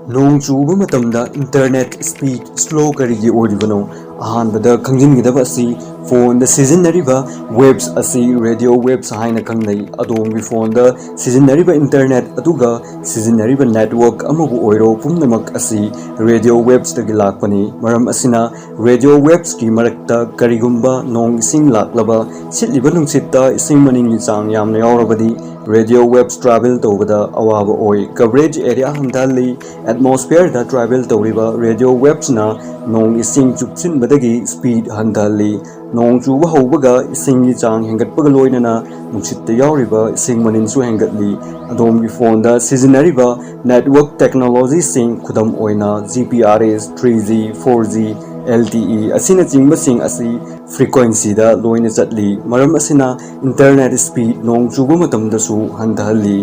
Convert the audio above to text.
ꯅꯣꯡ ꯆꯨꯕ ꯃꯇꯝꯗ ꯏꯟꯇꯔꯅꯦꯠ ꯁ꯭ꯄꯤꯗ ꯁ꯭ꯂꯣ ꯀꯔꯤꯒꯤ ꯑꯣꯏꯔꯤꯕꯅꯣ? ꯑꯍꯥꯟꯕꯗ ꯈꯪꯖꯤꯟꯒꯗꯕ ꯑꯁꯤ ꯐꯣꯟꯗ ꯁꯤꯖꯤꯟꯅꯔꯤꯕ ꯋꯦꯕꯁ ꯑꯁꯤ ꯔꯦꯗꯤꯑꯣ ꯋꯦꯕꯁ ꯍꯥꯏꯅ ꯈꯪꯅꯩ꯫ ꯑꯗꯣꯝꯒꯤ ꯐꯣꯟꯗ ꯁꯤꯖꯤꯟꯅꯔꯤꯕ ꯏꯟꯇꯔꯅꯦꯠ ꯑꯗꯨꯒ ꯁꯤꯖꯤꯟꯅꯔꯤꯕ ꯅꯦꯠꯋꯥꯔꯛ ꯑꯃꯕꯨ ꯑꯣꯏꯔꯣ ꯄꯨꯝꯅꯃꯛ ꯑꯁꯤ ꯔꯦꯗꯤꯑꯣ ꯋꯦꯕꯁꯇꯒꯤ ꯂꯥꯛꯄꯅꯤ꯫ ꯃꯔꯝ ꯑꯁꯤꯅ ꯔꯦꯗꯤꯑꯣ ꯋꯦꯕꯁꯀꯤ ꯃꯔꯛꯇ ꯀꯔꯤꯒꯨꯝꯕ ꯅꯣꯡ ꯏꯁꯤꯡ ꯂꯥꯛꯂꯕ ꯁꯤꯠꯂꯤꯕ ꯅꯨꯡꯁꯤꯠꯇ ꯏꯁꯤꯡ ꯃꯅꯤꯟꯒꯤ ꯆꯥꯡ ꯌꯥꯝꯅ ꯌꯥꯎꯔꯕꯗꯤ ꯔꯦꯗꯤꯑꯣ ꯋꯦꯕꯁ ꯇ꯭ꯔꯥꯚꯦꯜ ꯇꯧꯕꯗ ꯑꯋꯥꯕ ꯑꯣꯏ꯫ ꯀꯚꯔꯦꯖ ꯑꯦꯔꯤꯌꯥ ꯍꯟꯊꯍꯜꯂꯤ꯫ ꯑꯦꯠꯃꯣꯁꯐꯤꯌꯔꯗ ꯇ꯭ꯔꯥꯚꯦꯜ ꯇꯧꯔꯤꯕ ꯔꯦꯗꯤꯑꯣ ꯋꯦꯕꯁꯅ ꯅꯣꯡ ꯏꯁꯤꯡ ꯆꯨꯞꯁꯤꯟꯕꯗꯒꯤ ꯁ꯭ꯄꯤꯗ ꯍꯟꯊꯍꯜꯂꯤ꯫ ꯅꯣꯡ ꯆꯨꯕ ꯍꯧꯕꯒ ꯏꯁꯤꯡꯒꯤ ꯆꯥꯡ ꯍꯦꯟꯒꯠꯄꯒ ꯂꯣꯏꯅꯅ ꯅꯨꯡꯁꯤꯠꯇ ꯌꯥꯎꯔꯤꯕ ꯏꯁꯤꯡ ꯃꯅꯤꯟꯁꯨ ꯍꯦꯟꯒꯠꯂꯤ꯫ ꯑꯗꯣꯝꯒꯤ ꯐꯣꯟꯗ ꯁꯤꯖꯤꯟꯅꯔꯤꯕ ꯅꯦꯠꯋꯥꯔꯛ ꯇꯦꯛꯅꯣꯂꯣꯖꯤꯁꯤꯡ ꯈꯨꯗꯝ ꯑꯣꯏꯅ GPRS, 3G, 4G, LTE ꯑꯁꯤꯅꯆꯤꯡꯕꯁꯤꯡ ꯑꯁꯤ ꯐ꯭ꯔꯤꯀ꯭ꯋꯦꯟꯁꯤꯗ ꯂꯣꯏꯅ ꯆꯠꯂꯤ꯫ ꯃꯔꯝ ꯑꯁꯤꯅ ꯏꯟꯇꯔꯅꯦꯠ ꯁ꯭ꯄꯤꯗ ꯅꯣꯡ ꯆꯨꯕ ꯃꯇꯝꯗꯁꯨ ꯍꯟꯊꯍꯜꯂꯤ꯫